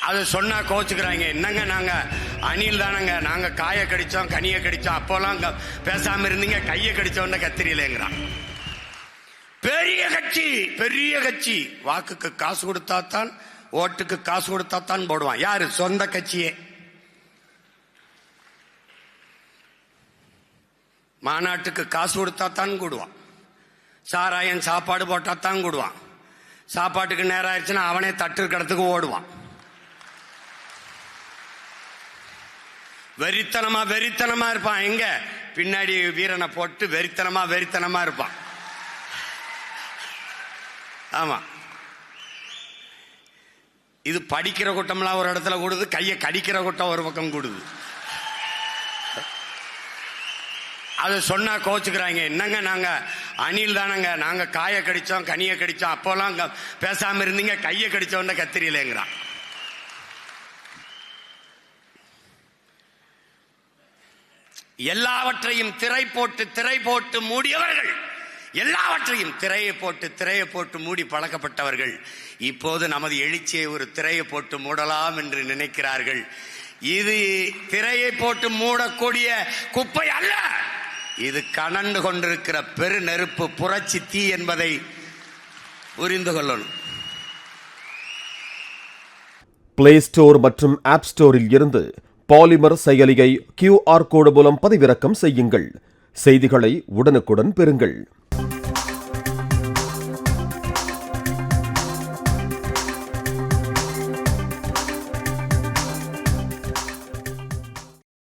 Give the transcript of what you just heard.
அதை சொன்னா கோச்சுக்கிறாங்க. என்னங்க நாங்க அணில் தானங்க, நாங்க காயை கடிச்சோம் கனியை கடிச்சோம், அப்போல்லாம் பேசாம இருந்தீங்க, கையை கடிச்சோன்னு கத்திரியிலேங்கிறான். பெரிய கட்சி வாக்குக்கு காசு கொடுத்தாத்தான், ஓட்டுக்கு காசு கொடுத்தாத்தான் போடுவான். யாரு? சொந்த கட்சியே. மாநாட்டுக்கு காசு கொடுத்தாத்தான் கூடுவான். சாராயன் சாப்பாடு போட்டாத்தான் கூடுவான். சாப்பாட்டுக்கு நேரம் ஆயிடுச்சுன்னா அவனே தட்டு கடத்துக்கு ஓடுவான். வெறித்தனமா இருப்பான். எங்க பின்னாடி வீரனை போட்டு வெறித்தனமா இருப்பான். ஆமா, இது படிக்கிற கூட்டம்லாம் ஒரு இடத்துல கூடுது, கையை கடிக்கிற கூட்டம் ஒரு பக்கம் கூடுது. அதை சொன்னா கோச்சுக்கிறாங்க. என்னங்க நாங்க அணில் தானங்க, நாங்க காயை கடிச்சோம் கனியை கடிச்சோம், அப்போல்லாம் பேசாம இருந்தீங்க, கையை கடிச்சோன்னு கத்திரியிலேங்கிறான். எல்லாவற்றையும் திரை போட்டு மூடியவர்கள், எல்லாவற்றையும் திரையை போட்டு மூடி பழக்கப்பட்டவர்கள் இப்போது நமது எழுச்சியை ஒரு திரையை போட்டு மூடலாம் என்று நினைக்கிறார்கள். இது திரையை போட்டு மூடக்கூடிய குப்பை அல்ல, இது கனண்டு கொண்டிருக்கிற பெரு நெருப்பு, புரட்சி தீ என்பதை புரிந்து கொள்ளணும். பிளே ஸ்டோர் மற்றும் ஆப் ஸ்டோரில் இருந்து பாலிமர் செயலியை QR கோடு மூலம் பதிவிறக்கம் செய்யுங்கள். செய்திகளை உடனுக்குடன் பெறுங்கள்.